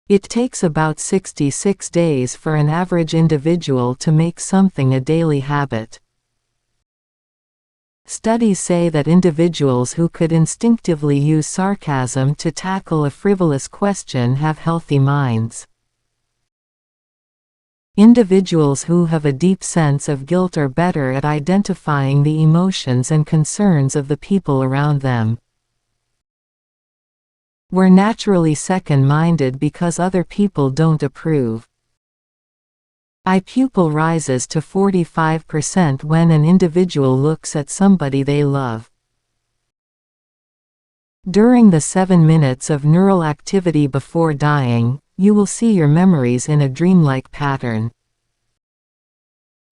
It takes about 66 days for an average individual to make something a daily habit. Studies say that individuals who could instinctively use sarcasm to tackle a frivolous question have healthy minds. Individuals who have a deep sense of guilt are better at identifying the emotions and concerns of the people around them. We're naturally second-minded because other people don't approve. IQ pupil rises to 45% when an individual looks at somebody they love. During the 7 minutes of neural activity before dying, you will see your memories in a dreamlike pattern.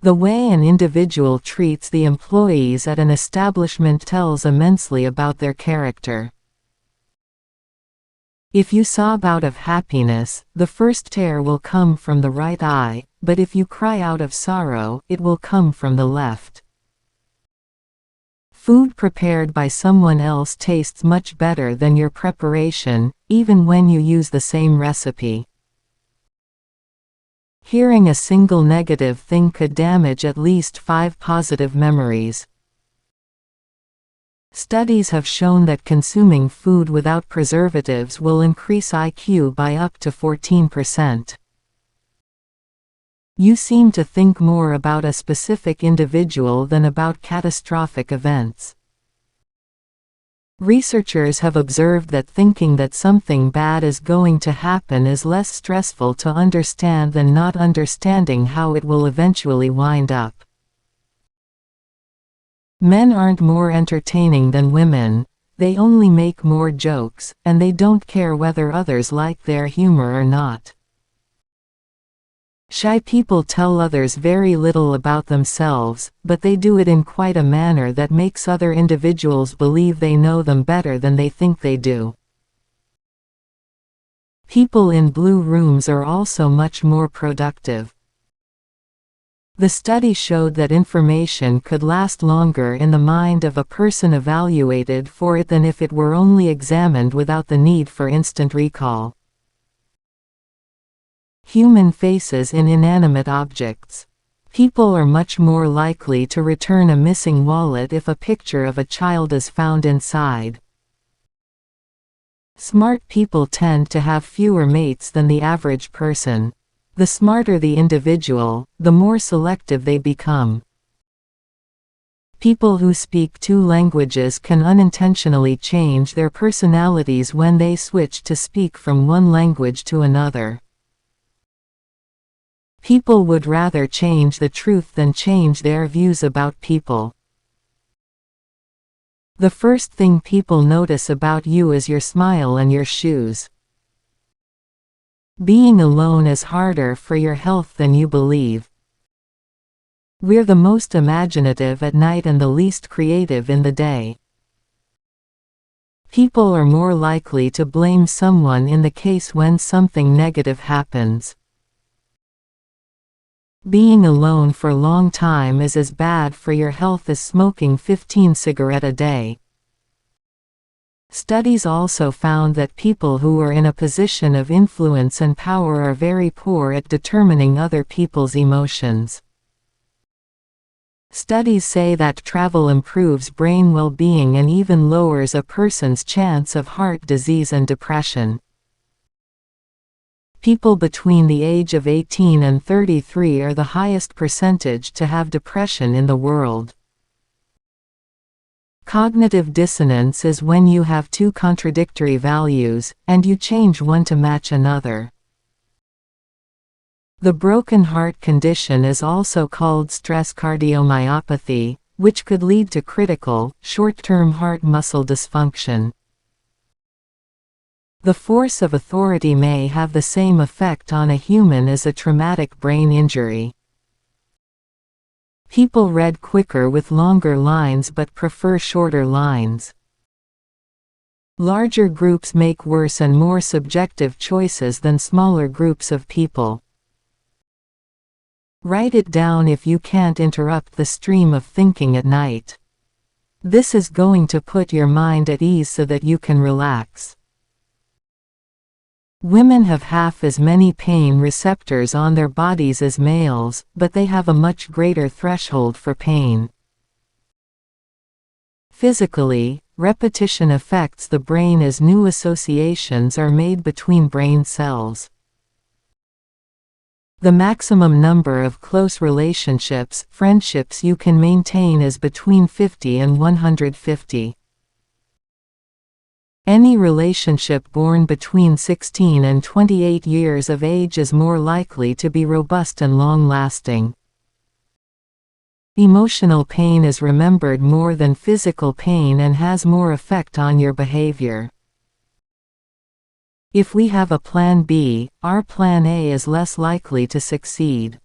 The way an individual treats the employees at an establishment tells immensely about their character. If you sob out of happiness, the first tear will come from the right eye, but if you cry out of sorrow, it will come from the left. Food prepared by someone else tastes much better than your preparation, even when you use the same recipe. Hearing a single negative thing could damage at least 5 positive memories. Studies have shown that consuming food without preservatives will increase IQ by up to 14%. You seem to think more about a specific individual than about catastrophic events. Researchers have observed that thinking that something bad is going to happen is less stressful to understand than not understanding how it will eventually wind up. Men aren't more entertaining than women, they only make more jokes, and they don't care whether others like their humor or not. Shy people tell others very little about themselves, but they do it in quite a manner that makes other individuals believe they know them better than they think they do. People in blue rooms are also much more productive. The study showed that information could last longer in the mind of a person evaluated for it than if it were only examined without the need for instant recall. Human faces in inanimate objects. People are much more likely to return a missing wallet if a picture of a child is found inside. Smart people tend to have fewer mates than the average person. The smarter the individual, the more selective they become. People who speak 2 languages can unintentionally change their personalities when they switch to speak from one language to another. People would rather change the truth than change their views about people. The first thing people notice about you is your smile and your shoes. Being alone is harder for your health than you believe. We're the most imaginative at night and the least creative in the day. People are more likely to blame someone in the case when something negative happens. Being alone for a long time is as bad for your health as smoking 15 cigarettes a day. Studies also found that people who are in a position of influence and power are very poor at determining other people's emotions. Studies say that travel improves brain well-being and even lowers a person's chance of heart disease and depression. People between the age of 18 and 33 are the highest percentage to have depression in the world. Cognitive dissonance is when you have 2 contradictory values, and you change one to match another. The broken heart condition is also called stress cardiomyopathy, which could lead to critical, short-term heart muscle dysfunction. The force of authority may have the same effect on a human as a traumatic brain injury. People read quicker with longer lines but prefer shorter lines. Larger groups make worse and more subjective choices than smaller groups of people. Write it down if you can't interrupt the stream of thinking at night. This is going to put your mind at ease so that you can relax. Women have half as many pain receptors on their bodies as males, but they have a much greater threshold for pain. Physically, repetition affects the brain as new associations are made between brain cells. The maximum number of close relationships, friendships you can maintain is between 50 and 150. Any relationship born between 16 and 28 years of age is more likely to be robust and long-lasting. Emotional pain is remembered more than physical pain and has more effect on your behavior. If we have a plan B, our plan A is less likely to succeed.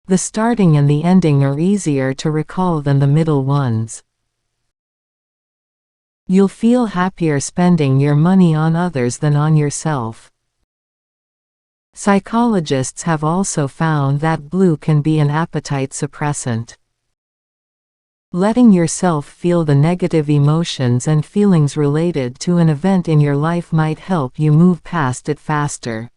The starting and the ending are easier to recall than the middle ones. You'll feel happier spending your money on others than on yourself. Psychologists have also found that blue can be an appetite suppressant. Letting yourself feel the negative emotions and feelings related to an event in your life might help you move past it faster.